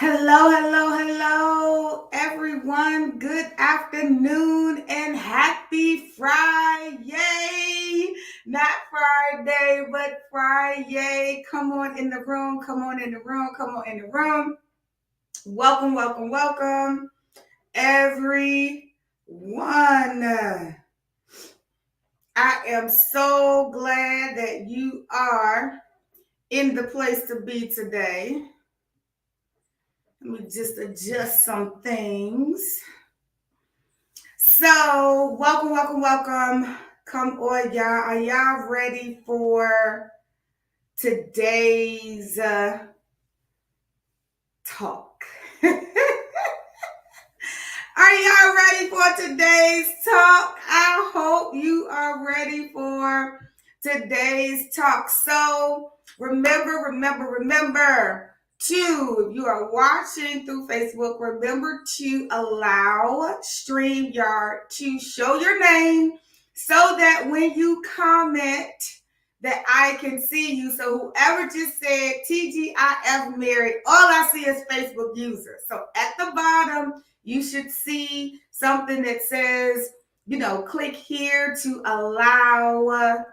Hello, everyone. Good afternoon and happy Friday. Not Friday, but Friday. Come on in the room. Welcome, everyone. I am so glad that you are in the place to be today. Let me just adjust some things. So, welcome. Come on, y'all. Are y'all ready for today's talk? Are y'all ready for today's talk? I hope you are ready for today's talk. So, remember to, if you are watching through Facebook, remember to allow StreamYard to show your name so that when you comment that I can see you. So whoever just said TGIF Mary, all I see is Facebook users. So at the bottom, you should see something that says, click here to allow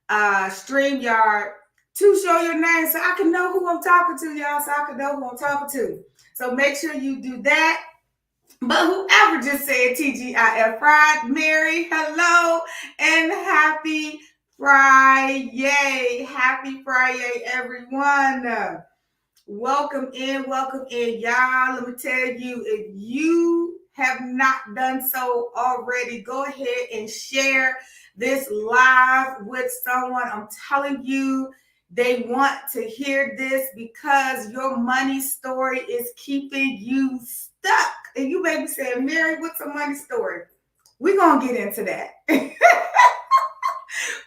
StreamYard to show your name so I can know who I'm talking to, y'all, so I can know who I'm talking to. So make sure you do that. But whoever just said TGIF Friday, Mary, hello and happy Friday. Happy Friday, everyone. Welcome in, y'all. Let me tell you, if you have not done so already, go ahead and share this live with someone. I'm telling you, they want to hear this because your money story is keeping you stuck. And you may be saying, Mary, what's a money story? We're going to get into that.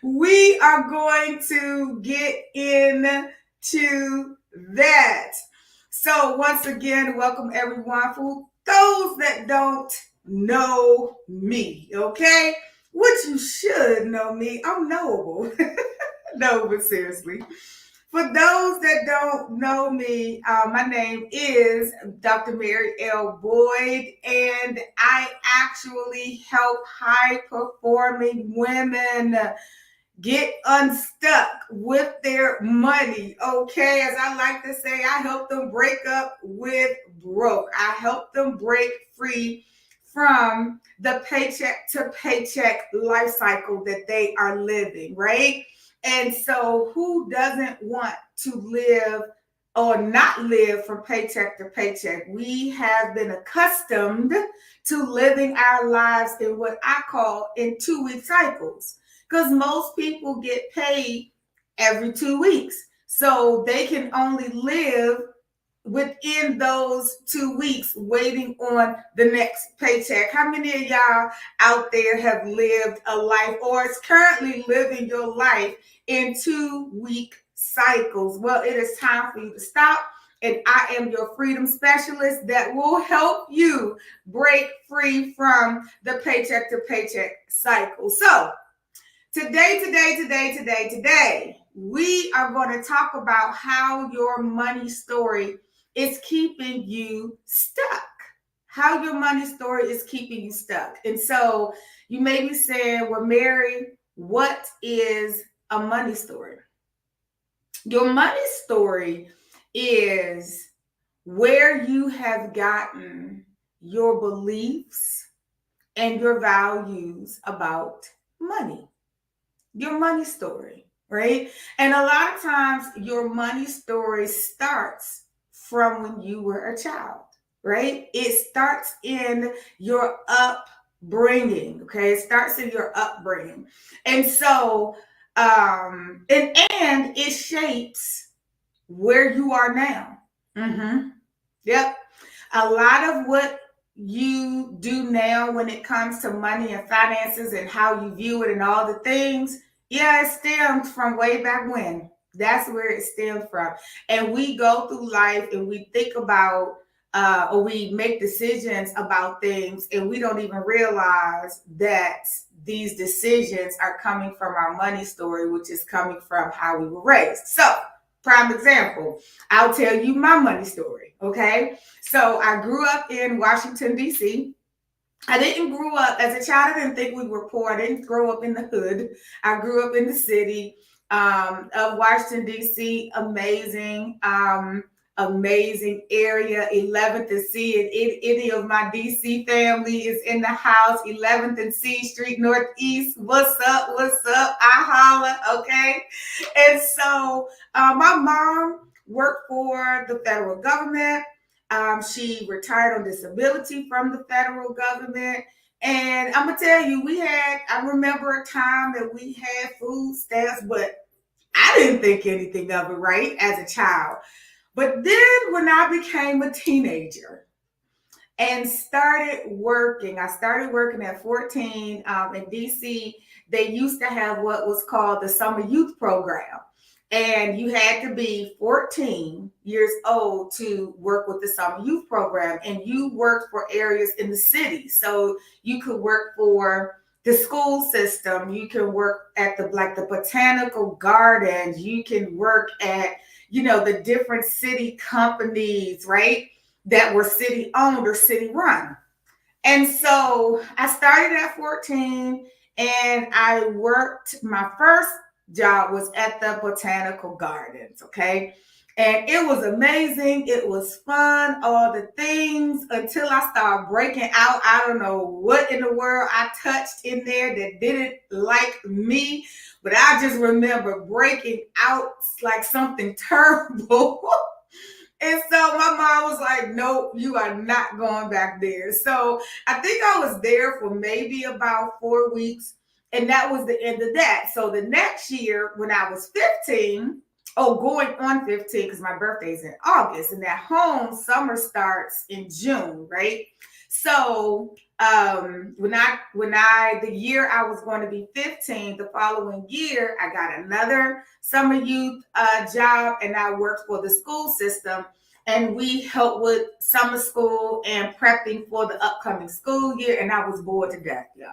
We are going to get into that. So once again, welcome everyone. For those that don't know me, okay? Which you should know me. I'm knowable. No, but seriously. For those that don't know me, my name is Dr. Mary L. Boyd, and I actually help high-performing women get unstuck with their money, okay? As I like to say, I help them break up with broke. I help them break free from the paycheck to paycheck life cycle that they are living, right? And so who doesn't want to live or not live from paycheck to paycheck? We have been accustomed to living our lives in what I call in 2-week cycles, because most people get paid every 2 weeks. So they can only live within those 2 weeks waiting on the next paycheck. How many of y'all out there have lived a life or is currently living your life in 2-week cycles? Well, it is time for you to stop. And I am your freedom specialist that will help you break free from the paycheck to paycheck cycle. So today, we are going to talk about how your money story is keeping you stuck. How your money story is keeping you stuck. And so you may be saying, well, Mary, what is a money story? Your money story is where you have gotten your beliefs and your values about money. Your money story, right? And a lot of times your money story starts from when you were a child, right? It starts in your upbringing, okay? It starts in your upbringing. And so, and it shapes where you are now. Yep. A lot of what you do now when it comes to money and finances and how you view it and all the things, it stems from way back when. That's where it stems from. And we go through life and we think about or we make decisions about things and we don't even realize that these decisions are coming from our money story, which is coming from how we were raised. So Prime example, I'll tell you my money story, okay? So I grew up in Washington, D.C. I didn't grow up as a child. I didn't think we were poor. I didn't grow up in the hood. I grew up in the city of Washington, D.C. Amazing, amazing area. 11th and C. And any of my D.C. family is in the house. 11th and C Street Northeast. What's up? What's up? I holla. Okay. And so my mom worked for the federal government. She retired on disability from the federal government. And I'm going to tell you, I remember a time that we had food stamps, but I didn't think anything of it, right, as a child. But then when I became a teenager and I started working at 14 in DC. They used to have what was called the Summer Youth Program. And you had to be 14 years old to work with the Summer Youth Program. And you worked for areas in the city. So you could work for the school system. You can work at the botanical gardens. You can work at, the different city companies, right? That were city owned or city run. And so I started at 14 and I worked, my first job was at the botanical gardens, okay? And it was amazing. It was fun, all the things, until I started breaking out. I don't know what in the world I touched in there that didn't like me, but I just remember breaking out like something terrible. And so my mom was like, nope, you are not going back there. So I think I was there for maybe about 4 weeks. And that was the end of that. So the next year, when I was 15, going on 15, because my birthday's in August, and at home, summer starts in June, right? So the year I was going to be 15, the following year, I got another summer youth job, and I worked for the school system. And we helped with summer school and prepping for the upcoming school year. And I was bored to death, y'all.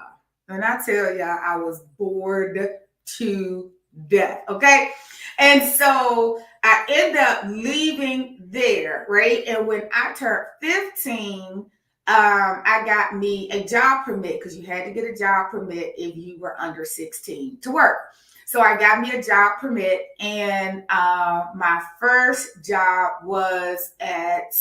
And I tell y'all, I was bored to death, okay? And so I ended up leaving there, right? And when I turned 15, I got me a job permit, because you had to get a job permit if you were under 16 to work. So I got me a job permit, and my first job was at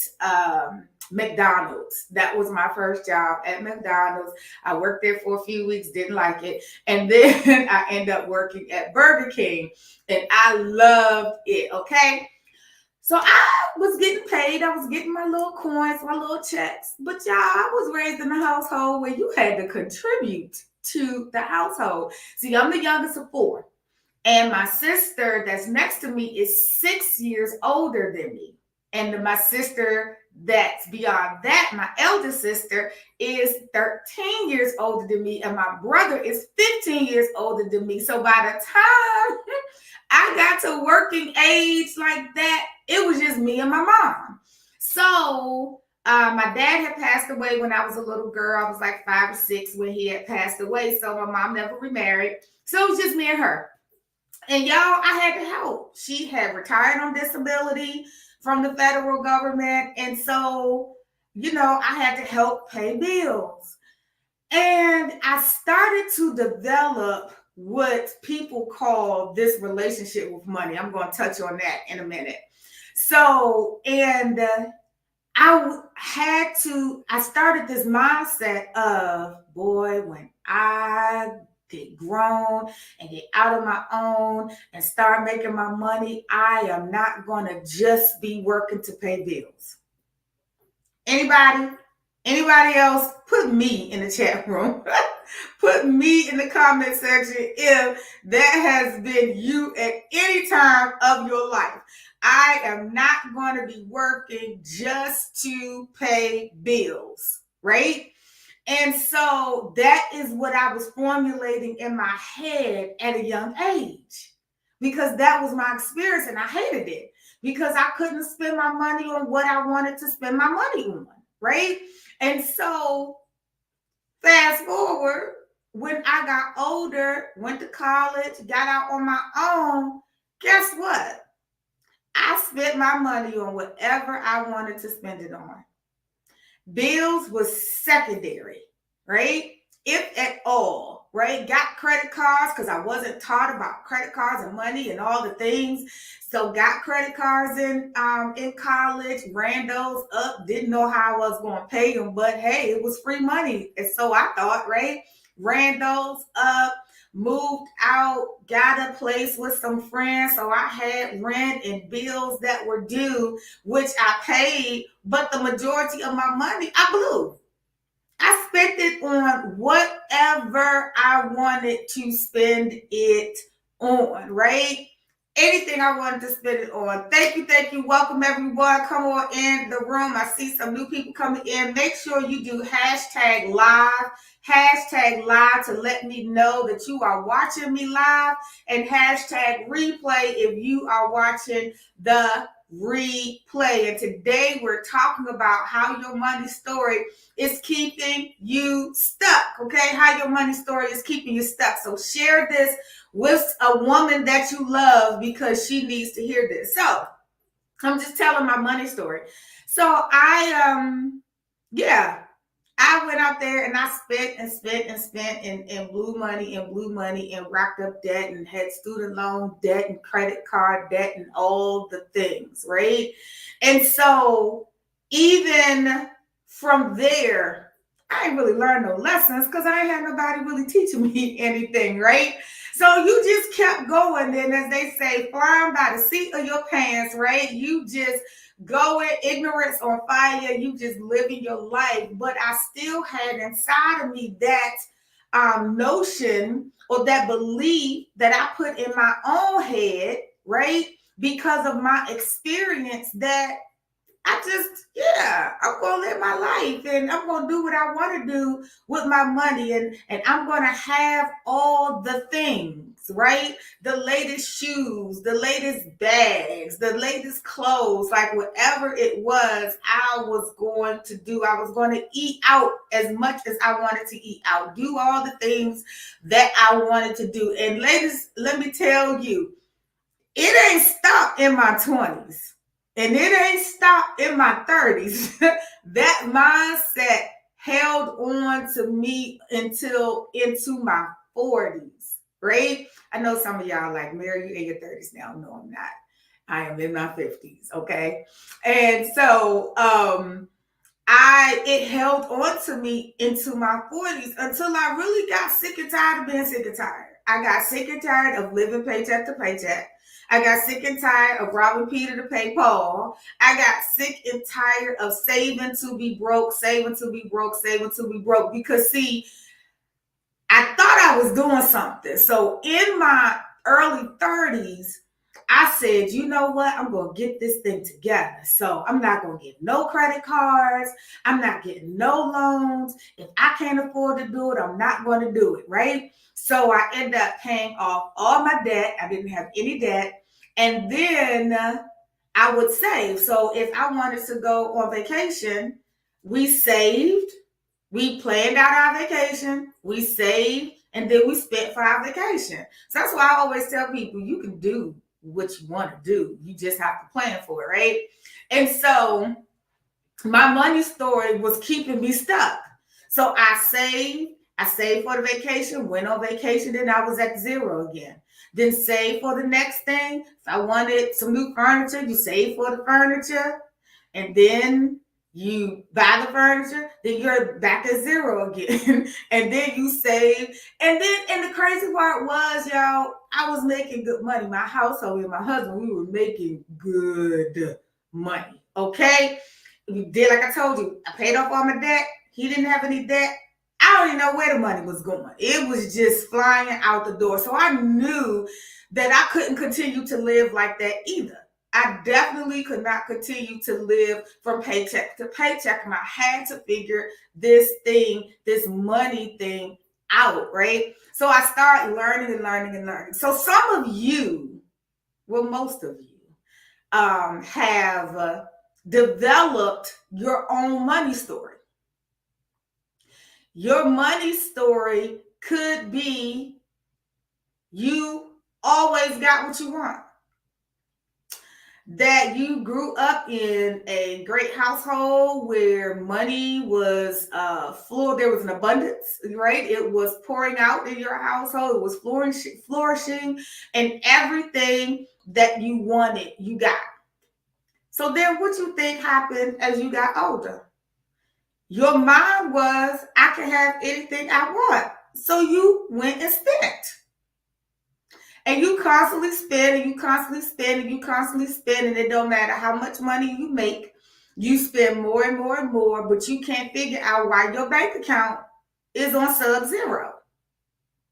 McDonald's. That was my first job at McDonald's. I worked there for a few weeks, didn't like it. And then I ended up working at Burger King, and I loved it, okay? So I was getting paid. I was getting my little coins, my little checks. But y'all, I was raised in a household where you had to contribute to the household. See, I'm the youngest of 4. And my sister that's next to me is 6 years older than me. And my sister that's beyond that, my elder sister, is 13 years older than me. And my brother is 15 years older than me. So by the time I got to working age like that, it was just me and my mom. So my dad had passed away when I was a little girl. I was like 5 or 6 when he had passed away. So my mom never remarried. So it was just me and her. And y'all, I had to help. She had retired on disability from the federal government. And so, I had to help pay bills. And I started to develop what people call this relationship with money. I'm going to touch on that in a minute. So, and I started this mindset of, boy, when I get grown and get out of my own and start making my money, I am not going to just be working to pay bills. Anybody else? Put me in the chat room. Put me in the comment section if that has been you at any time of your life. I am not going to be working just to pay bills, right? And so that is what I was formulating in my head at a young age, because that was my experience, and I hated it because I couldn't spend my money on what I wanted to spend my money on, right? And so fast forward, when I got older, went to college, got out on my own, guess what? spent my money on whatever I wanted to spend it on. Bills was secondary, right? If at all, right? Got credit cards because I wasn't taught about credit cards and money and all the things. So got credit cards in college, ran those up, didn't know how I was going to pay them, but hey, it was free money. And so I thought, right? Ran those up, moved out, got a place with some friends. So I had rent and bills that were due, which I paid, but the majority of my money I blew. I spent it on whatever I wanted to spend it on, right? Anything I wanted to spend it on. Thank you, thank you. Welcome everyone. Come on in the room. I see some new people coming in. Make sure you do hashtag live to let me know that you are watching me live, and hashtag replay if you are watching the replay. And today we're talking about how your money story is keeping you stuck, okay? How your money story is keeping you stuck. So share this with a woman that you love because she needs to hear this. So I'm just telling my money story. So I went out there and I spent and blew money and racked up debt and had student loan debt and credit card debt and all the things, right? And so even from there, I ain't really learned no lessons because I ain't had nobody really teaching me anything, right? So you just kept going. And as they say, flying by the seat of your pants, right? You just go in ignorance on fire. You just living your life. But I still had inside of me that notion or that belief that I put in my own head, right? Because of my experience that I'm going to live my life and I'm going to do what I want to do with my money and I'm going to have all the things, right? The latest shoes, the latest bags, the latest clothes, like whatever it was, I was going to do. I was going to eat out as much as I wanted to eat out, do all the things that I wanted to do. And ladies, let me tell you, it ain't stopped in my 20s. And it ain't stopped in my 30s. That mindset held on to me until into my 40s, right? I know some of y'all like, Mary, you in your 30s now. No, I'm not. I am in my 50s, okay? And so it held on to me into my 40s until I really got sick and tired of being sick and tired. I got sick and tired of living paycheck to paycheck. I got sick and tired of robbing Peter to pay Paul. I got sick and tired of saving to be broke. Because see, I thought I was doing something. So in my early 30s, I said, you know what? I'm going to get this thing together. So I'm not going to get no credit cards. I'm not getting no loans. If I can't afford to do it, I'm not going to do it, right? So I ended up paying off all my debt. I didn't have any debt. And then I would save. So if I wanted to go on vacation, we saved. We planned out our vacation. We saved. And then we spent for our vacation. So that's why I always tell people, you can do what you want to do. You just have to plan for it, right? And so my money story was keeping me stuck. So I saved for the vacation, went on vacation, then I was at zero again. Then save for the next thing. If I wanted some new furniture, you save for the furniture. And then you buy the furniture, then you're back at zero again. And then you save. And the crazy part was, y'all, I was making good money. My household and my husband, we were making good money. Okay? We did, like I told you, I paid off all my debt. He didn't have any debt. I don't even know where the money was going. It was just flying out the door. So I knew that I couldn't continue to live like that either. I definitely could not continue to live from paycheck to paycheck. And I had to figure this money thing out, right? So I started learning. So some of you, well, most of you, have developed your own money story. Your money story could be you always got what you want. that you grew up in a great household where money was there was an abundance, right? It was pouring out in your household, it was flourishing, and everything that you wanted, you got. So then what you think happened as you got older? Your mind was, I can have anything I want. So you went and spent. And you constantly spend and you constantly spend and you constantly spend, and it don't matter how much money you make, you spend more and more and more, but you can't figure out why your bank account is on sub-zero,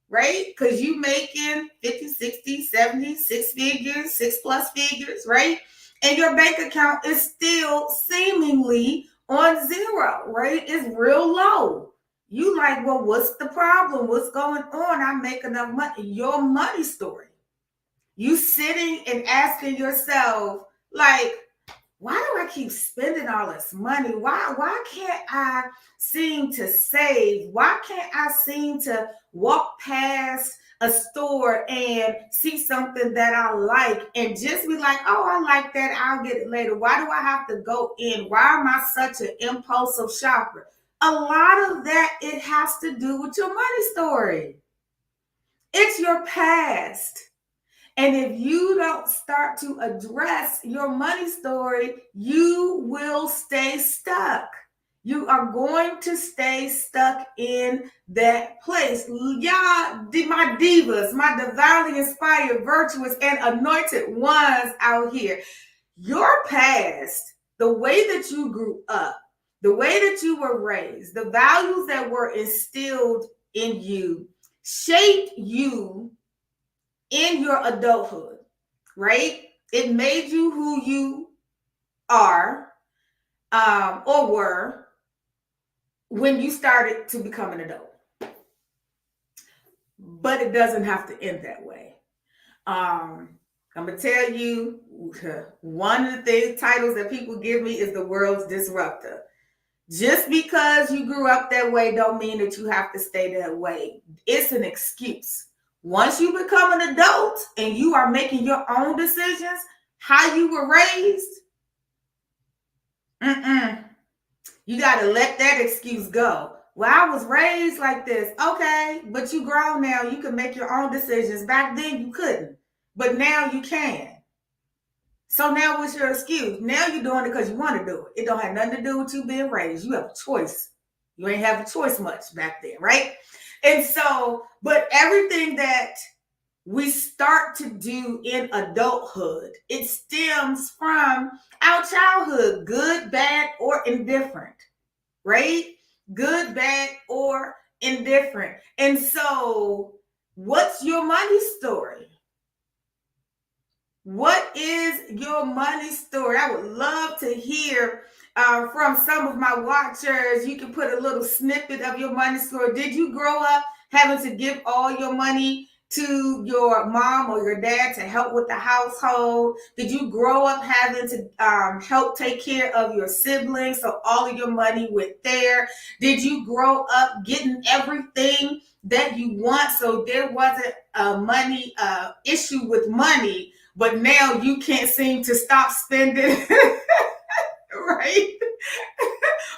right? Because you making 50, 60, 70, six figures, 6+ figures, right? And your bank account is still seemingly on zero, right? It's real low. You like, well, what's the problem? What's going on? I make enough money. Your money story. You sitting and asking yourself, like, why do I keep spending all this money? Why can't I seem to save? Why can't I seem to walk past a store and see something that I like and just be like, oh, I like that, I'll get it later. Why do I have to go in? Why am I such an impulsive shopper? A lot of that, it has to do with your money story. It's your past. And if you don't start to address your money story, you will stay stuck. You are going to stay stuck in that place. Y'all, my divas, my divinely inspired, virtuous, and anointed ones out here. Your past, the way that you grew up, the way that you were raised, the values that were instilled in you, shaped you in your adulthood, right? It made you who you are or were when you started to become an adult. But it doesn't have to end that way. I'm going to tell you, one of the titles that people give me is the world's disruptor. Just because you grew up that way don't mean that you have to stay that way. It's an excuse. Once you become an adult and you are making your own decisions, how you were raised, you got to let that excuse go. Well, I was raised like this. Okay, but you grown now. You can make your own decisions. Back then you couldn't, but now you can. So now what's your excuse? Now you're doing it because you want to do it. It don't have nothing to do with you being raised. You have a choice. You ain't have a choice much back then, right? And so, but everything that we start to do in adulthood, it stems from our childhood, good, bad, or indifferent, right? Good, bad, or indifferent. And so, what's your money story? What is your money story? I would love to hear from some of my watchers. You can put a little snippet of your money story. Did you grow up having to give all your money to your mom or your dad to help with the household? Did you grow up having to help take care of your siblings, so all of your money went there? Did you grow up getting everything that you want, so there wasn't a money issue with money, but now you can't seem to stop spending? Right?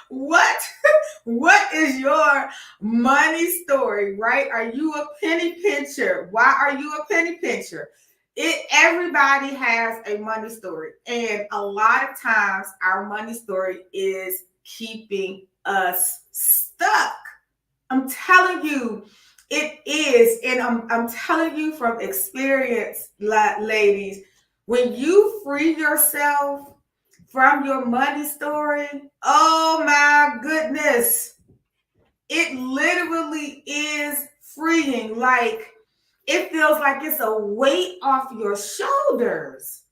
What is your money story, right? Are you a penny pincher? Why are you a penny pincher? Everybody has a money story, and a lot of times our money story is keeping us stuck. I'm telling you, it is, and I'm telling you from experience, ladies, when you free yourself from your money story, oh my goodness, it literally is freeing. Like, it feels like it's a weight off your shoulders.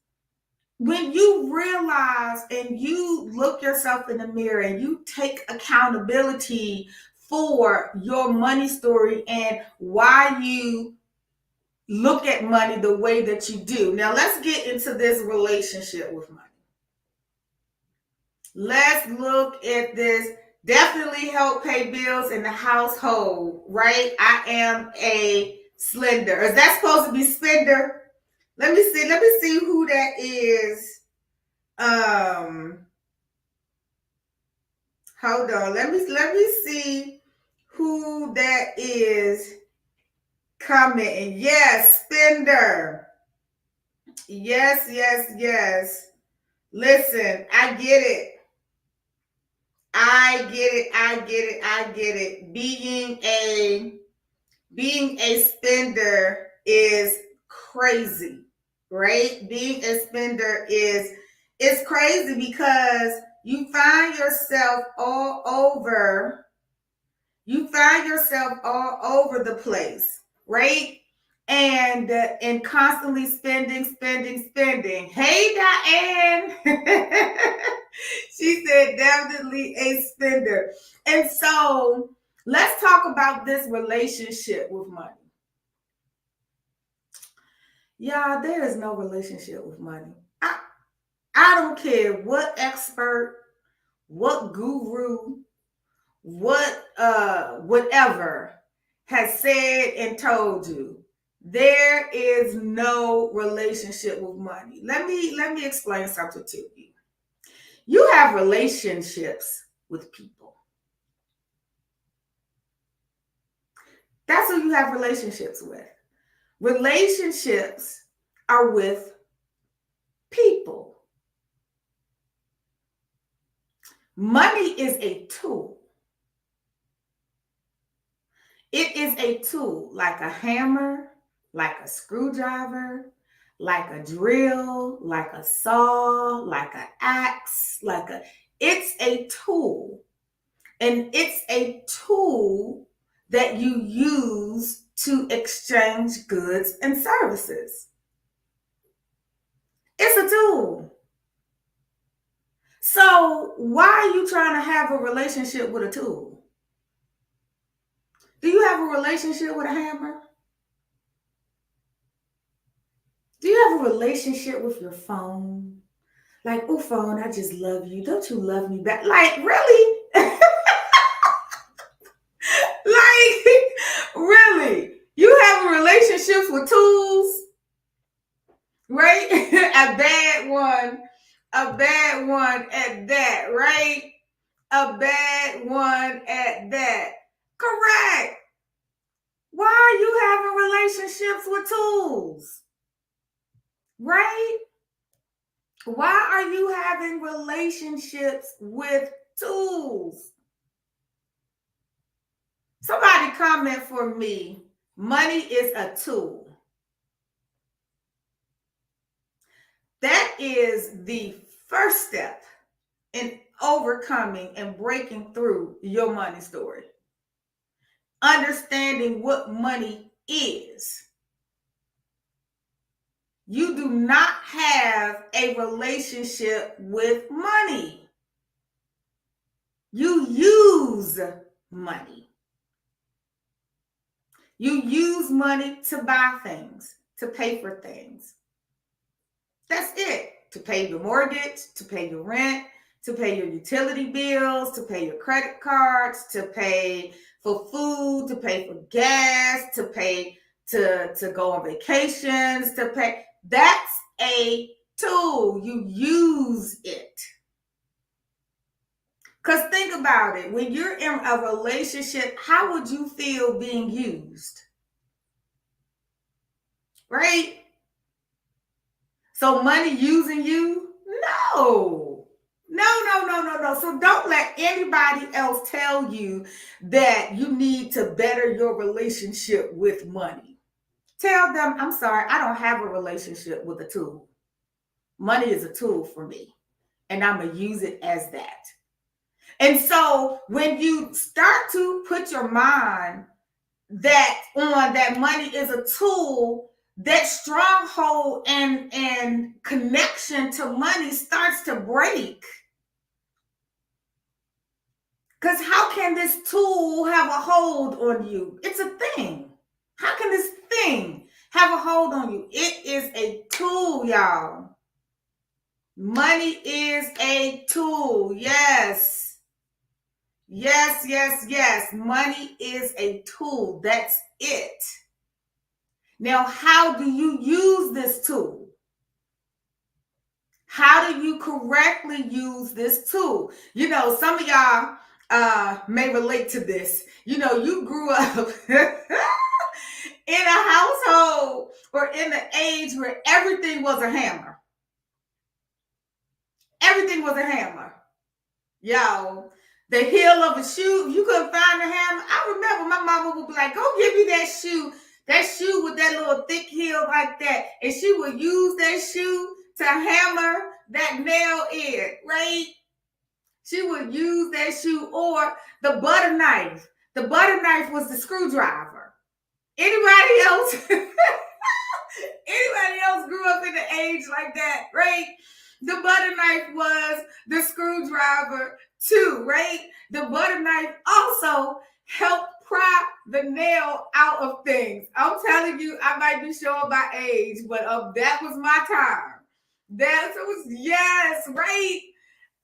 When you realize and you look yourself in the mirror and you take accountability for your money story and why you look at money the way that you do. Now, let's get into this relationship with money. Let's look at this. Definitely help pay bills in the household, right? I am a slender. Is that supposed to be spender? Let me see who that is. Hold on. Let me see who that is commenting. Yes, spender. Yes, yes, yes. Listen, I get it. I get it. I get it. I get it. Being a spender is crazy, right? Being a spender is crazy because you find yourself all over the place, right? And constantly spending. Hey, Diane. She said definitely a spender. And so let's talk about this relationship with money. Y'all, there is no relationship with money. I don't care what expert, what guru, whatever has said and told you. There is no relationship with money. Let me explain something to you. You have relationships with people. That's who you have relationships with. Relationships are with people. Money is a tool. It is a tool like a hammer, like a screwdriver, like a drill, like a saw, like an axe, it's a tool. And it's a tool that you use to exchange goods and services. It's a tool. So why are you trying to have a relationship with a tool? Do you have a relationship with a hammer? Do you have a relationship with your phone? Like, oh, phone, I just love you. Don't you love me back? Like, really? Like, really? You have relationships with tools, right? A bad one at that, right? A bad one at that. Correct. Why are you having relationships with tools? Right? Why are you having relationships with tools? Somebody comment for me. Money is a tool. That is the first step in overcoming and breaking through your money story. Understanding what money is. You do not have a relationship with money. You use money. You use money to buy things, to pay for things. That's it. To pay your mortgage, to pay your rent, to pay your utility bills, to pay your credit cards, to pay for food, to pay for gas, to pay to go on vacations, to pay. That's a tool. You use it. Because think about it. When you're in a relationship, how would you feel being used? Right? So money using you? No. No. So don't let anybody else tell you that you need to better your relationship with money. Tell them, I'm sorry, I don't have a relationship with a tool. Money is a tool for me, and I'm going to use it as that. And so when you start to put your mind that money is a tool, that stronghold and connection to money starts to break. Because how can this tool have a hold on you? It's a thing. How can this thing have a hold on you? It is a tool, y'all. Money is a tool. Yes. Yes. Money is a tool. That's it. Now, how do you use this tool? How do you correctly use this tool? You know, some of y'all may relate to this. You know, you grew up in a household or in the age where everything was a hammer. Everything was a hammer. Yo, the heel of a shoe, if you couldn't find the hammer, I remember my mama would be like, go give me that shoe with that little thick heel like that. And she would use that shoe to hammer that nail in, right? She would use that shoe or the butter knife. The butter knife was the screwdriver. Anybody else? Anybody else grew up in the age like that, right? The butter knife was the screwdriver too, right? The butter knife also helped pry the nail out of things. I'm telling you, I might be showing my age, but that was my time. That was, yes, right?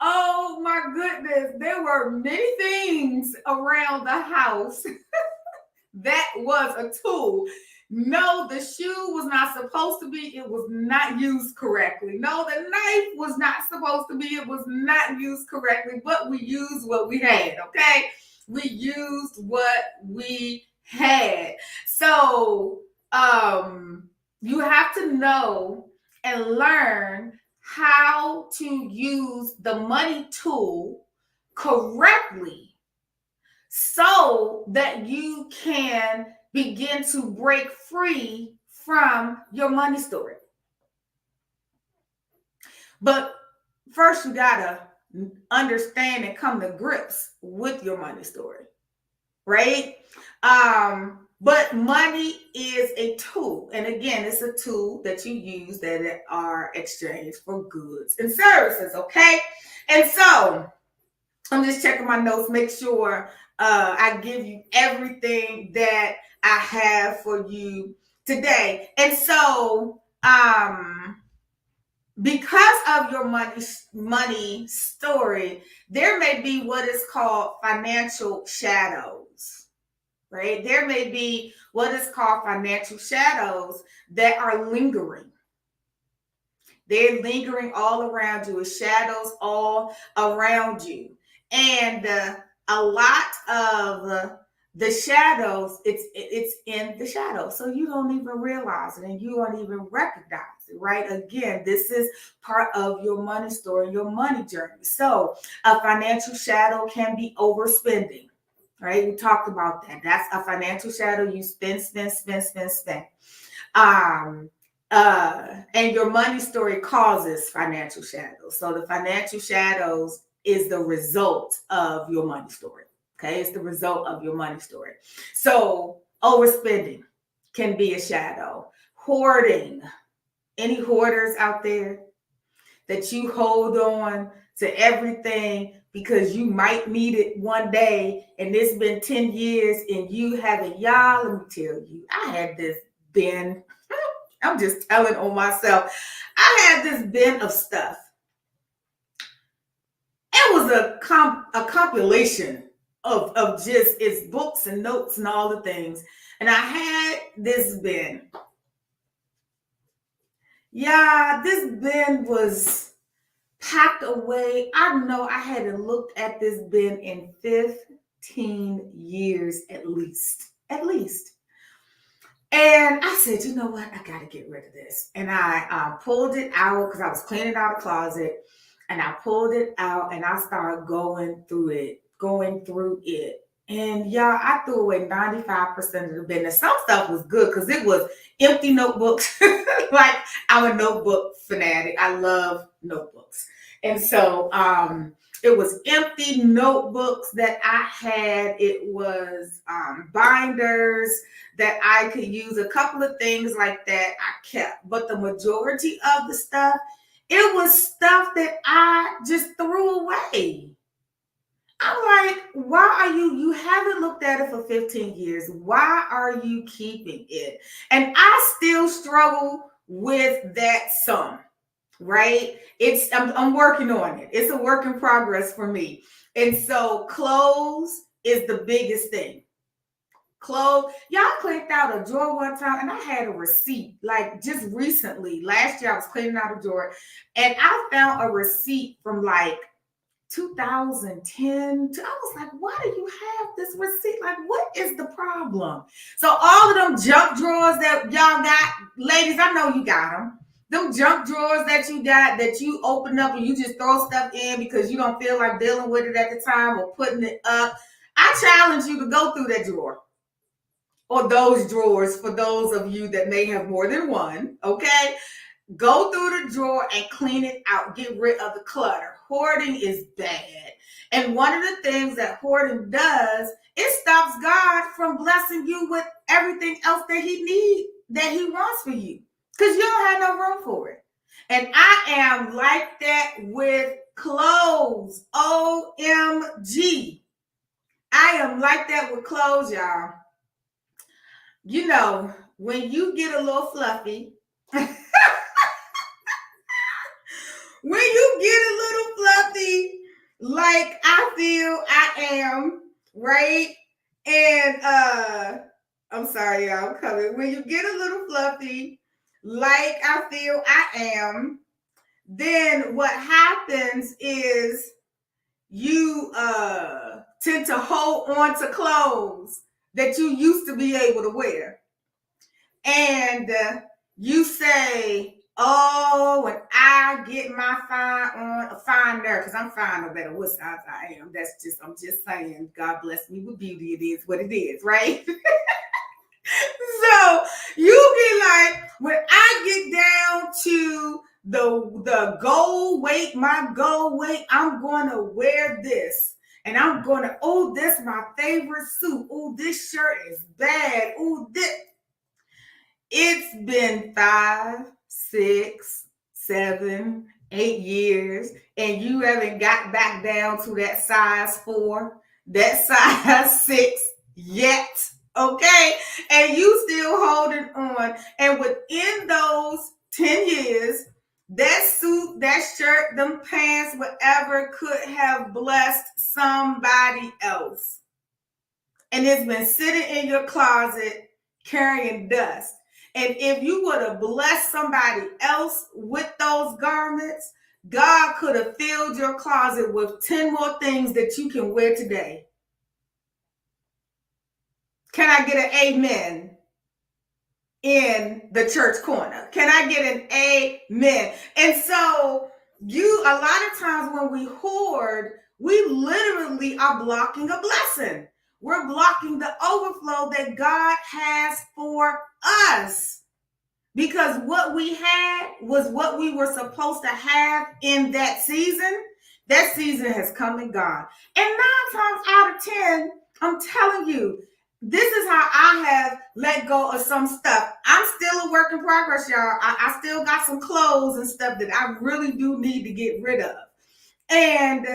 Oh my goodness. There were many things around the house that was a tool. No, the shoe was not supposed to be, it was not used correctly. No, the knife was not supposed to be, it was not used correctly, but we used what we had, okay? We used what we had. So, you have to know and learn how to use the money tool correctly so that you can begin to break free from your money story. But first, you gotta understand and come to grips with your money story, right? But money is a tool. And again, it's a tool that you use that are exchanged for goods and services, okay? And so I'm just checking my notes, make sure I give you everything that I have for you today. And so, because of your money story, there may be what is called financial shadows, right? There may be what is called financial shadows that are lingering. They're lingering all around you, with shadows all around you. And a lot of the shadows, it's in the shadows. So you don't even realize it and you don't even recognize it, right? Again, this is part of your money story, your money journey. So a financial shadow can be overspending, right? We talked about that. That's a financial shadow. You spend. And your money story causes financial shadows. So the financial shadows is the result of your money story. Okay, it's the result of your money story. So overspending can be a shadow. Hoarding. Any hoarders out there that you hold on to everything because you might need it one day and it's been 10 years and you haven't, y'all, let me tell you, I had this bin. I'm just telling on myself. I had this bin of stuff. It was a compilation of just its books and notes and all the things. And I had this bin. Yeah, this bin was packed away. I know I hadn't looked at this bin in 15 years at least. At least. And I said, you know what? I got to get rid of this. And I pulled it out because I was cleaning out a closet. And I pulled it out and I started going through it. And y'all, I threw away 95% of the business. Some stuff was good because it was empty notebooks. Like, I'm a notebook fanatic. I love notebooks. And so it was empty notebooks that I had. It was binders that I could use. A couple of things like that I kept. But the majority of the stuff, it was stuff that I just threw away. I'm like, why are you haven't looked at it for 15 years. Why are you keeping it? And I still struggle with that some, right? I'm working on it. It's a work in progress for me. And so clothes is the biggest thing. clothes. Y'all cleaned out a drawer one time and I had a receipt, like just recently. Last year I was cleaning out a drawer and I found a receipt from like 2010. I was like, why do you have this receipt? Like, what is the problem? So all of them junk drawers that y'all got, ladies, I know you got them. Them junk drawers that you got that you open up and you just throw stuff in because you don't feel like dealing with it at the time or putting it up. I challenge you to go through that drawer or those drawers for those of you that may have more than one, okay? Go through the drawer and clean it out. Get rid of the clutter. Hoarding is bad. And one of the things that hoarding does, it stops God from blessing you with everything else that he needs, that he wants for you. Because you don't have no room for it. And I am like that with clothes. OMG. I am like that with clothes, y'all. You know, when you get a little fluffy, when you get a little fluffy, like I feel I am, right? And I'm sorry, y'all, I'm coming. When you get a little fluffy, like I feel I am, then what happens is you tend to hold on to clothes that you used to be able to wear. And you say, oh, when I get my fine there, because I'm fine no matter what size I am. I'm just saying, God bless me with beauty. It is what it is, right? So you be like, when I get down to the goal weight, my goal weight, I'm going to wear this. And I'm going to, oh, this my favorite suit. Oh, this shirt is bad. Oh, this. It's been 5, 6, 7, 8 years, and you haven't got back down to that size 4, that size 6 yet. Okay, and you still holding on, and within those 10 years, that suit, that shirt, them pants, whatever could have blessed somebody else, and it's been sitting in your closet carrying dust. And if you would have blessed somebody else with those garments, God could have filled your closet with 10 more things that you can wear today. Can I get an amen in the church corner? Can I get an amen? And so a lot of times when we hoard, we literally are blocking a blessing. We're blocking the overflow that God has for us. Because what we had was what we were supposed to have in that season. That season has come and gone. And 9 times out of 10, I'm telling you, this is how I have let go of some stuff. I'm still a work in progress, y'all. I still got some clothes and stuff that I really do need to get rid of. And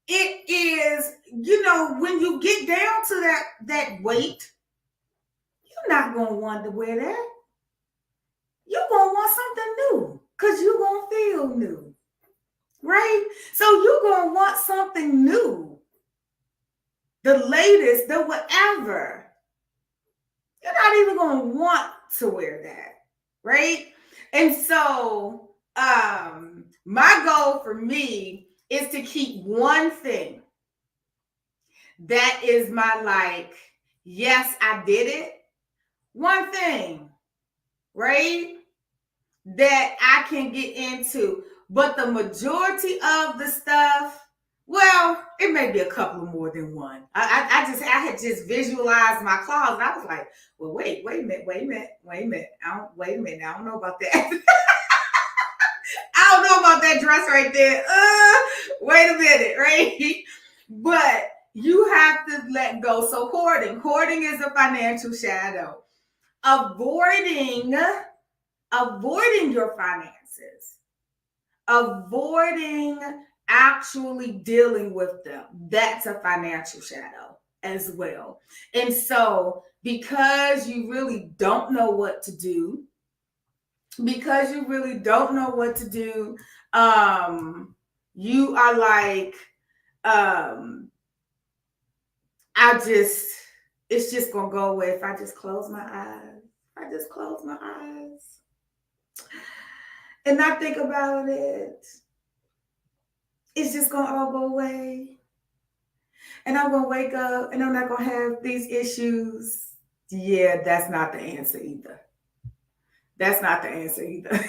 it is, when you get down to that weight, you're not going to want to wear that. You're going to want something new because you're going to feel new, right? So you're going to want something new, the latest, the whatever. You're not even going to want to wear that, right? And so my goal for me is to keep one thing that is my yes, I did it. One thing, right? That I can get into. But the majority of the stuff, well, it may be a couple more than one. I had just visualized my closet. I was like, well, wait a minute. I don't know about that. I don't know about that dress right there. Wait a minute, right? But you have to let go. So hoarding is a financial shadow. Avoiding your finances, avoiding actually dealing with them, that's a financial shadow as well. And so because you really don't know what to do, you are like, It's just going to go away if I just close my eyes. I just close my eyes and not think about it. It's just going to all go away. And I'm going to wake up and I'm not going to have these issues. Yeah, that's not the answer either. That's not the answer either.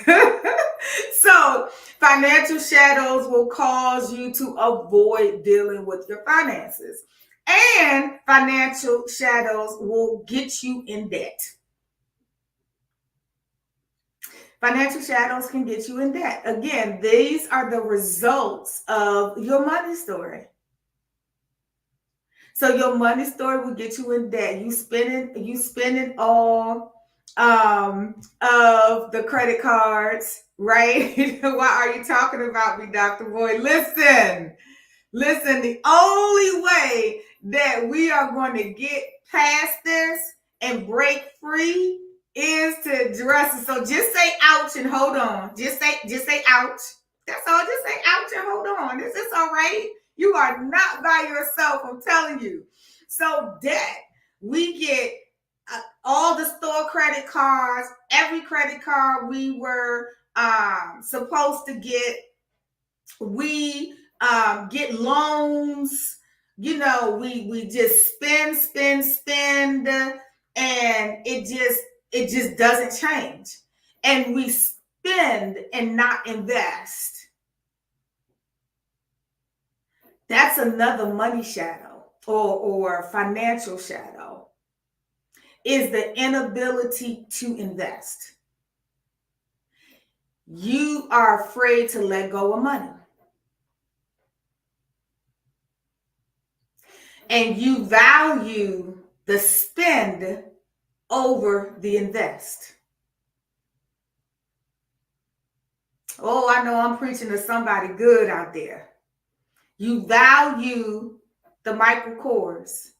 So, financial shadows will cause you to avoid dealing with your finances. And financial shadows will get you in debt. Financial shadows can get you in debt. Again, these are the results of your money story. So your money story will get you in debt. You spending all of the credit cards, right? Why are you talking about me, Dr. Boyd? Listen, the only way that we are going to get past this and break free is to address it. So just say ouch and hold on. Just say ouch. That's all. Just say ouch and hold on. This is all right. You are not by yourself, I'm telling you. So debt, we get all the store credit cards, every credit card we were supposed to get. We get loans. You know, we just spend, and it just doesn't change. And we spend and not invest. That's another money shadow or financial shadow, is the inability to invest. You are afraid to let go of money. And you value the spend over the invest. Oh, I know I'm preaching to somebody good out there. You value the Michael Kors,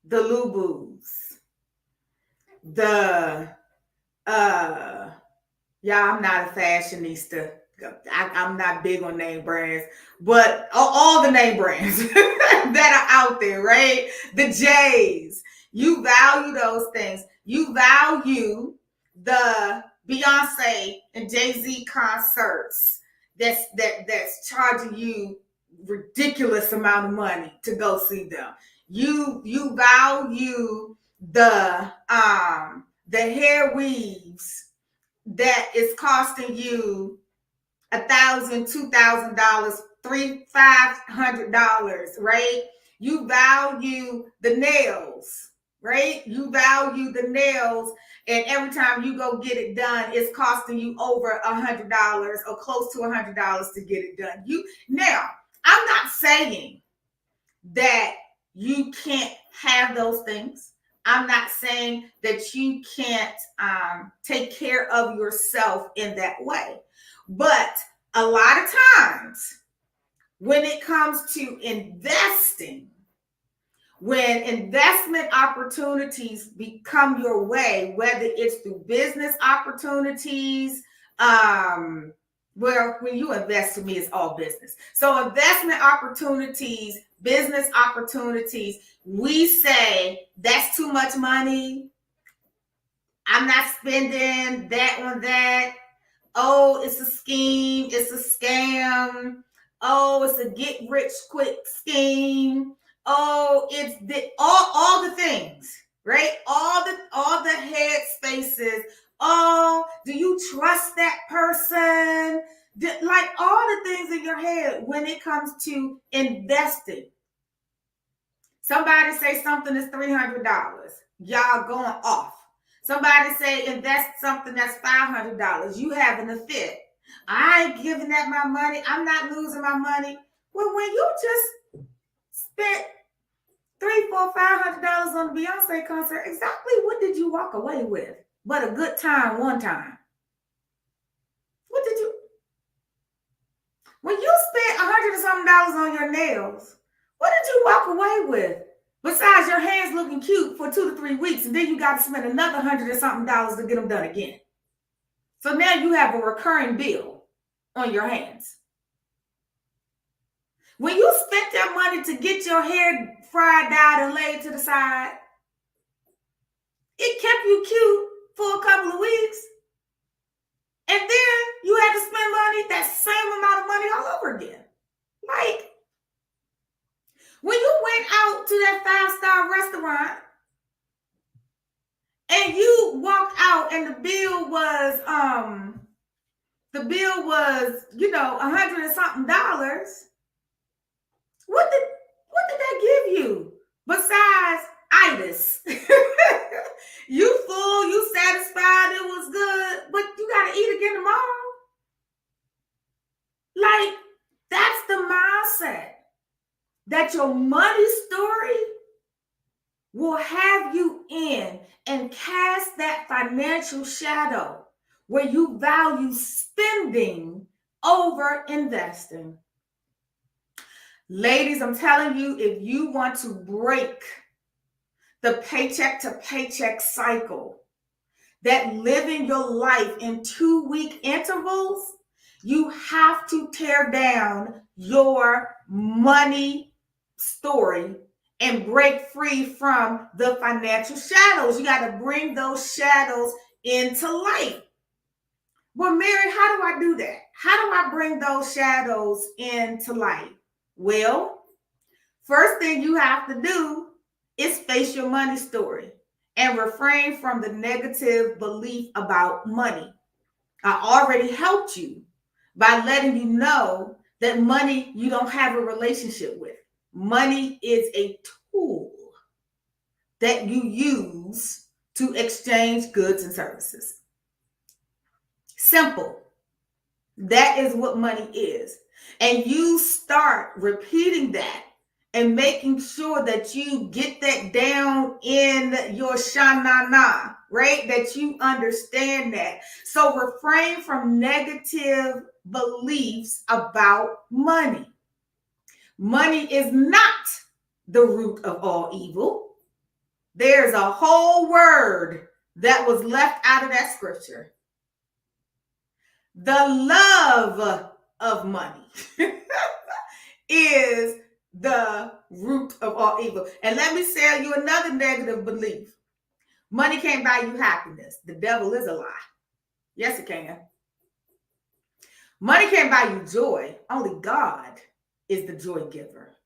the Lubus, the I'm not a fashionista. I'm not big on name brands, but all the name brands that are out there, right? The J's. You value those things. You value the Beyonce and Jay-Z concerts that's charging you ridiculous amount of money to go see them. You value the hair weaves that is costing you $1,000, $2,000, $500, right? You value the nails, right? You value the nails, and every time you go get it done, it's costing you over $100 or close to $100 to get it done. Now, I'm not saying that you can't have those things. I'm not saying that you can't take care of yourself in that way. But a lot of times when it comes to investing, when investment opportunities become your way, whether it's through business opportunities, when you invest, to me, it's all business. So investment opportunities, business opportunities, we say that's too much money. I'm not spending that on that. Oh, it's a scheme. It's a scam. Oh, it's a get rich quick scheme. Oh, it's all the things, right? All the head spaces. Oh, do you trust that person? Like all the things in your head when it comes to investing. Somebody say something is $300. Y'all going off. Somebody say invest something that's $500. You having a fit. I ain't giving that my money. I'm not losing my money. Well, when you just spent $300, $400, $500 on the Beyonce concert, exactly what did you walk away with? But a good time one time. What did you? When you spent $100 and something on your nails, what did you walk away with? Besides your hands looking cute for 2 to 3 weeks, and then you got to spend another $100 and something to get them done again. So now you have a recurring bill on your hands. When you spent that money to get your hair fried, dyed, and laid to the side, it kept you cute for a couple of weeks. And then you had to spend money, that same amount of money all over again. Like, when you went out to that 5-star restaurant and you walked out and the bill was, $100 and something. What did that give you besides itis? You full, you satisfied, it was good, but you gotta eat again tomorrow. Like, that's the mindset that your money story will have you in and cast that financial shadow where you value spending over investing. Ladies, I'm telling you, if you want to break the paycheck to paycheck cycle, that living your life in 2-week intervals, you have to tear down your money story and break free from the financial shadows. You got to bring those shadows into light. Well, Mary, how do I do that? How do I bring those shadows into light? Well, first thing you have to do is face your money story and refrain from the negative belief about money. I already helped you by letting you know that money you don't have a relationship with. Money is a tool that you use to exchange goods and services. Simple. That is what money is. And you start repeating that and making sure that you get that down in your shanana, right? That you understand that. So refrain from negative beliefs about money. Money is not the root of all evil. There's a whole word that was left out of that scripture. The love of money is the root of all evil. And let me tell you another negative belief. Money can't buy you happiness. The devil is a lie. Yes, it can. Money can't buy you joy. Only God is the joy giver.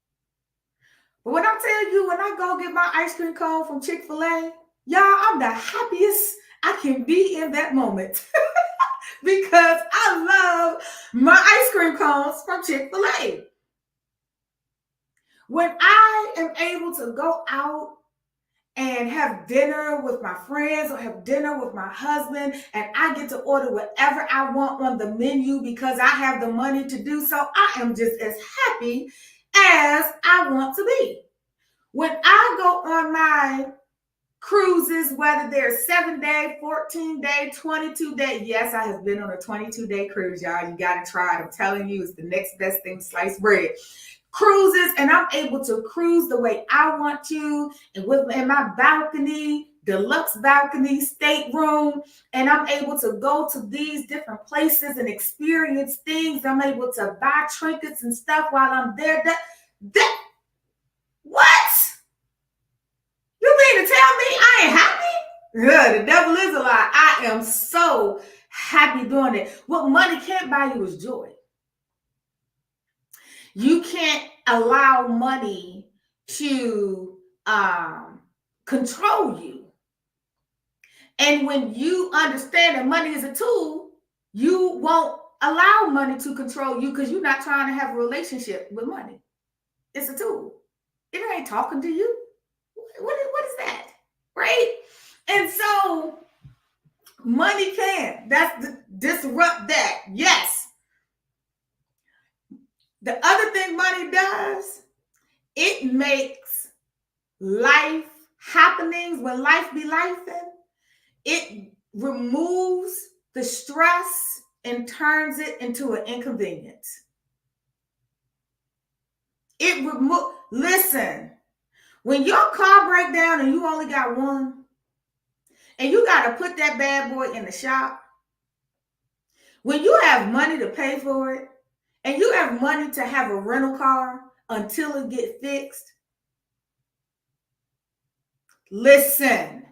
But when I tell you, when I go get my ice cream cone from Chick-fil-A, y'all, I'm the happiest I can be in that moment. Because I love my ice cream cones from Chick-fil-A. When I am able to go out and have dinner with my friends or have dinner with my husband and I get to order whatever I want on the menu because I have the money to do so, I am just as happy as I want to be. When I go on my cruises, whether they're 7-day, 14-day, 22-day. Yes, I have been on a 22-day cruise, y'all. You got to try it. I'm telling you, it's the next best thing to sliced bread. Cruises, and I'm able to cruise the way I want to, and in my balcony, deluxe balcony, stateroom, and I'm able to go to these different places and experience things. I'm able to buy trinkets and stuff while I'm there. What? You mean to tell me I ain't happy? Yeah, the devil is a lie. I am so happy doing it. What money can't buy you is joy. You can't allow money to control you. And when you understand that money is a tool, you won't allow money to control you because you're not trying to have a relationship with money. It's a tool. It ain't talking to you. What is that? Right? And so money can. Disrupt that. Yes. The other thing money does, it makes life happenings, when life be lifing, it removes the stress and turns it into an inconvenience. Listen, when your car break down and you only got one, and you got to put that bad boy in the shop, when you have money to pay for it, and you have money to have a rental car until it gets fixed, listen,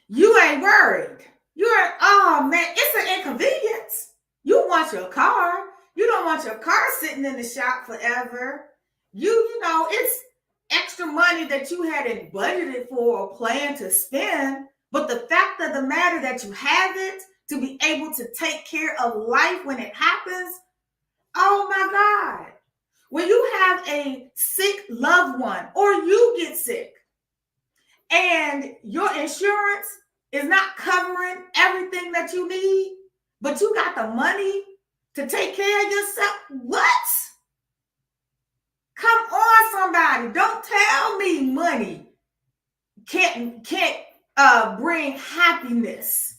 You ain't worried. You're, oh man, it's an inconvenience. You want your car. You don't want your car sitting in the shop forever. You know, it's extra money that you hadn't budgeted for or planned to spend. But the fact of the matter that you have it to be able to take care of life when it happens, oh my God. When you have a sick loved one or you get sick and your insurance is not covering everything that you need, but you got the money to take care of yourself, what? Come on, somebody. Don't tell me money can't bring happiness.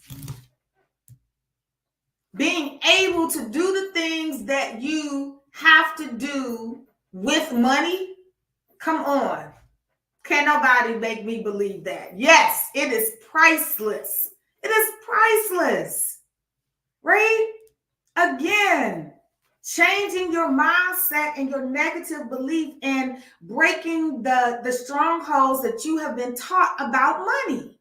Being able to do the things that you have to do with money, come on. Can't nobody make me believe that. Yes, it is priceless. It is priceless, right? Again, changing your mindset and your negative belief and breaking the strongholds that you have been taught about money.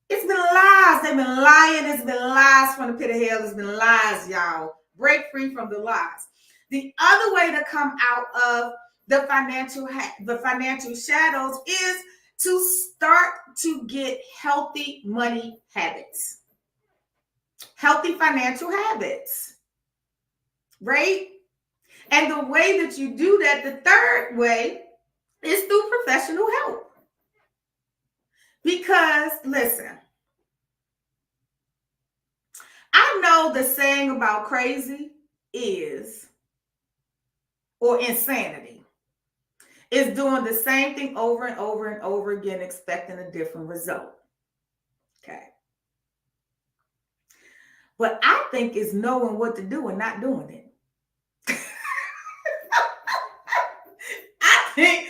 It's been lies. They've been lying. It's been lies from the pit of hell. It's been lies, y'all. Break free from the lies. The other way to come out of the financial shadows is to start to get healthy money habits, healthy financial habits, right? And the way that you do that, the third way, is through professional help. Because listen, I know the saying about crazy is, or insanity, is doing the same thing over and over and over again, expecting a different result. Okay. But I think it's knowing what to do and not doing it. I think,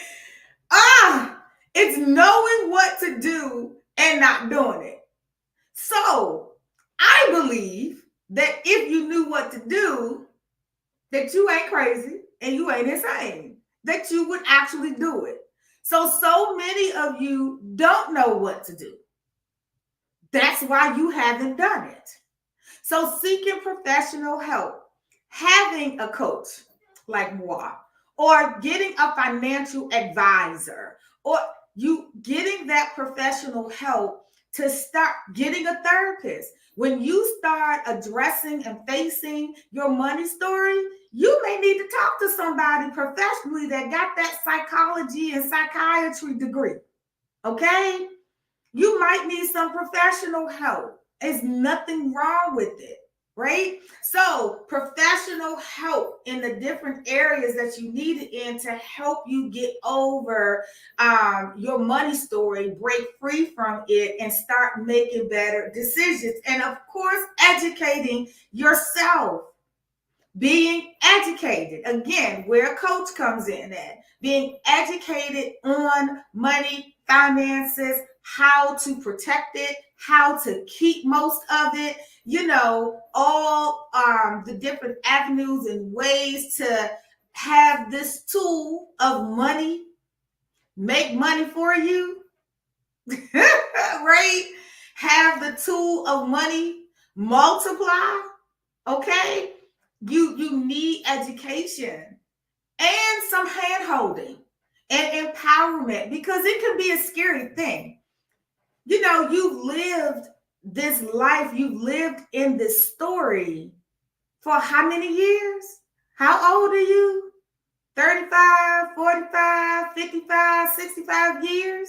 it's knowing what to do and not doing it. So I believe that if you knew what to do, that you ain't crazy and you ain't insane, that you would actually do it. So many of you don't know what to do. That's why you haven't done it. So seeking professional help, having a coach like moi, or getting a financial advisor, or you getting that professional help to start getting a therapist. When you start addressing and facing your money story, you may need to talk to somebody professionally that got that psychology and psychiatry degree. Okay? You might need some professional help. There's nothing wrong with it, right? So professional help in the different areas that you need it in to help you get over your money story, break free from it, and start making better decisions. And of course, educating yourself. Being educated, again, where a coach comes in at, being educated on money, finances, how to protect it, how to keep most of it, all the different avenues and ways to have this tool of money make money for you, right? Have the tool of money multiply, okay? You need education and some hand holding and empowerment, because it can be a scary thing. You've lived this life, you've lived in this story for how many years? How old are you? 35, 45, 55, 65 years?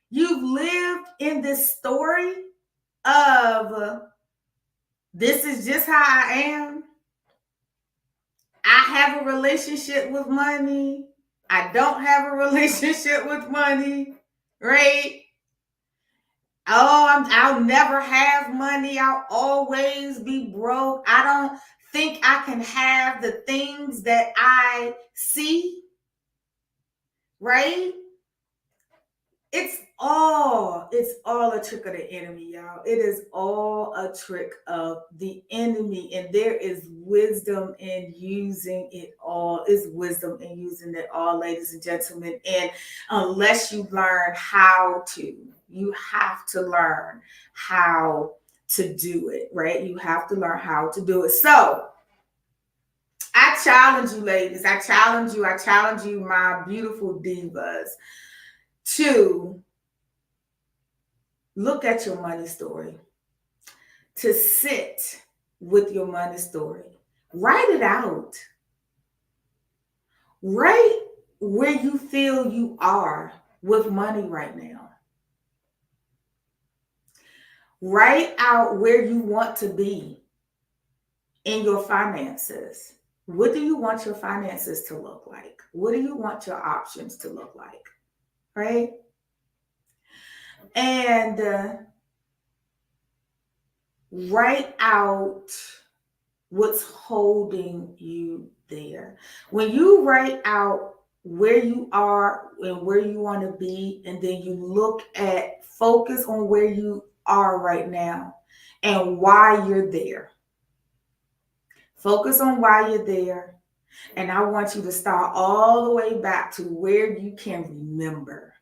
You've lived in this story of this is just how I am. I have a relationship with money. I don't have a relationship with money, right? Oh, I'll never have money. I'll always be broke. I don't think I can have the things that I see, right? It's all a trick of the enemy, y'all. It is all a trick of the enemy. And there is wisdom in using it all. Is wisdom in using it all, ladies and gentlemen. And unless you learn how to, You have to learn how to do it, right? You have to learn how to do it. So I challenge you, ladies. I challenge you, my beautiful divas, to look at your money story, to sit with your money story. Write it out. Write where you feel you are with money right now. Write out where you want to be in your finances. What do you want your finances to look like? What do you want your options to look like? Right? And write out what's holding you there. When you write out where you are and where you want to be, and then you focus on where you are right now and why you're there. Focus on why you're there. And I want you to start all the way back to where you can remember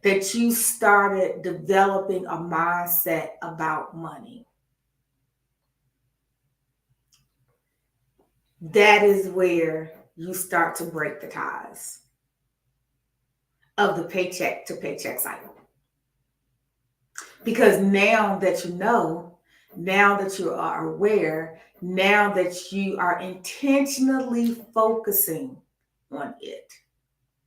that you started developing a mindset about money. That is where you start to break the ties of the paycheck to paycheck cycle. Because now that you know, now that you are aware, now that you are intentionally focusing on it,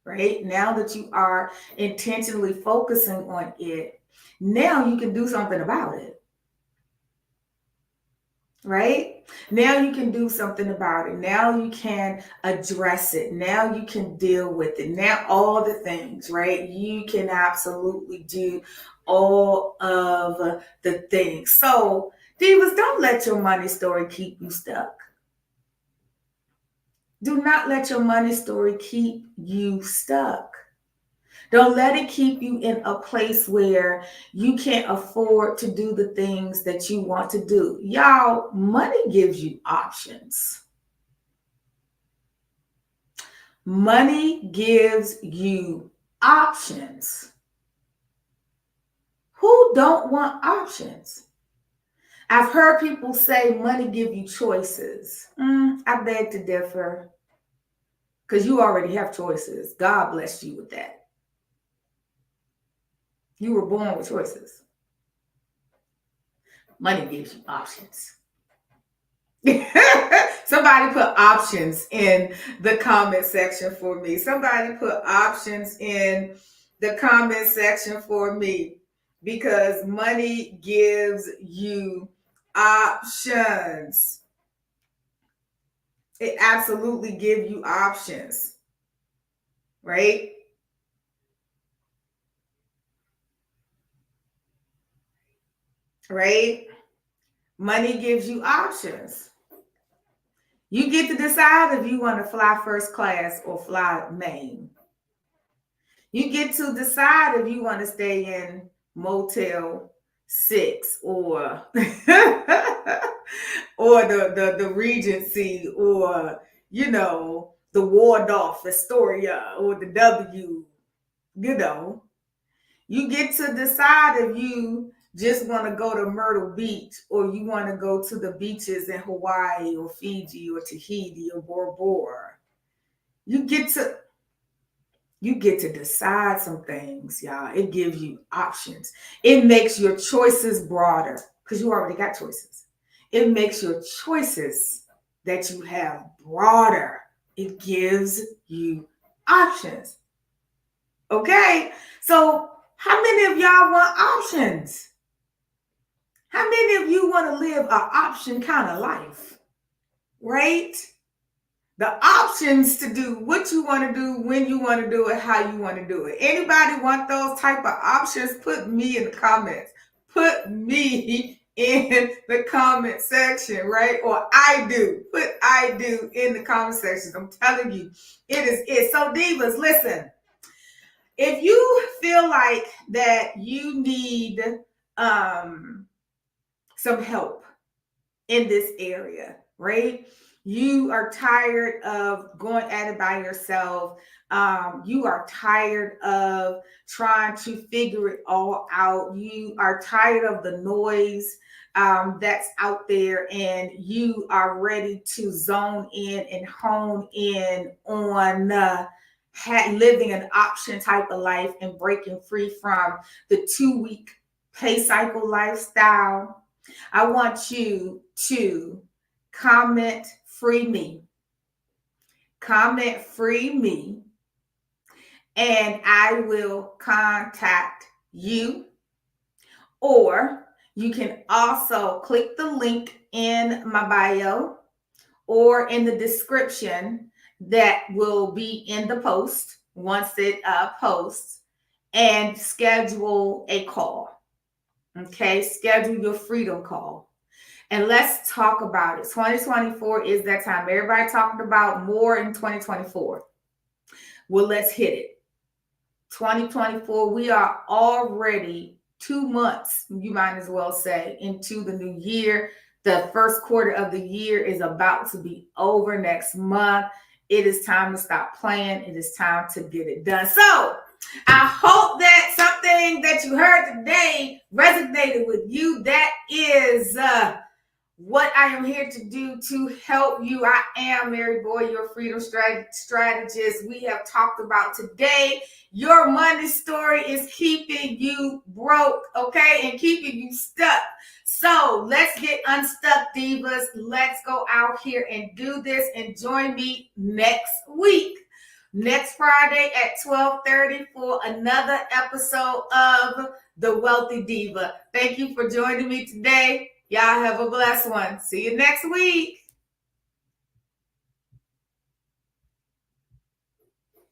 right? Now that you are intentionally focusing on it, now you can do something about it. Right? Now you can do something about it. Now you can address it. Now you can deal with it. Now all the things, right? You can absolutely do all of the things. So, divas, don't let your money story keep you stuck. Do not let your money story keep you stuck. Don't let it keep you in a place where you can't afford to do the things that you want to do. Y'all, money gives you options. Money gives you options. Who don't want options? I've heard people say money give you choices. I beg to differ, because you already have choices. God blessed you with that. You were born with choices. Money gives you options. Somebody put options in the comment section for me. Somebody put options in the comment section for me, because money gives you options. It absolutely gives you options, right? Right? Money gives you options. You get to decide if you want to fly first class or fly main. You get to decide if you want to stay in Motel 6 or or the Regency, or the Waldorf Astoria, or the W. You get to decide if you just want to go to Myrtle Beach, or you want to go to the beaches in Hawaii or Fiji or Tahiti or Bora Bora. You get to decide some things, y'all. It gives you options. It makes your choices broader, because you already got choices. It makes your choices that you have broader. It gives you options. Okay? So how many of y'all want options? How many of you want to live an option kind of life? Right? The options to do what you want to do, when you want to do it, how you want to do it. Anybody want those type of options? Put me in the comments. Put me in the comment section, right? Or I do. Put I do in the comment section. I'm telling you, it is it. So divas, listen. If you feel like that you need some help in this area, right? You are tired of going at it by yourself. You are tired of trying to figure it all out. You are tired of the noise that's out there, and you are ready to zone in and hone in on living an option type of life and breaking free from the 2 week pay cycle lifestyle. I want you to comment free me. Comment free me, and I will contact you. Or you can also click the link in my bio or in the description that will be in the post once it posts, and schedule a call. Okay, schedule your freedom call. And let's talk about it. 2024 is that time. Everybody talking about more in 2024. Well, let's hit it. 2024, we are already 2 months, you might as well say, into the new year. The first quarter of the year is about to be over next month. It is time to stop playing. It is time to get it done. So I hope that something that you heard today resonated with you. That is what I am here to do to help you. I am Mary Boy, your freedom strategist. We have talked about today, your money story is keeping you broke, okay, and keeping you stuck. So let's get unstuck, divas. Let's go out here and do this, and join me next week. Next Friday at 12:30 for another episode of The Wealthy Diva. Thank you for joining me today. Y'all have a blessed one. See you next week.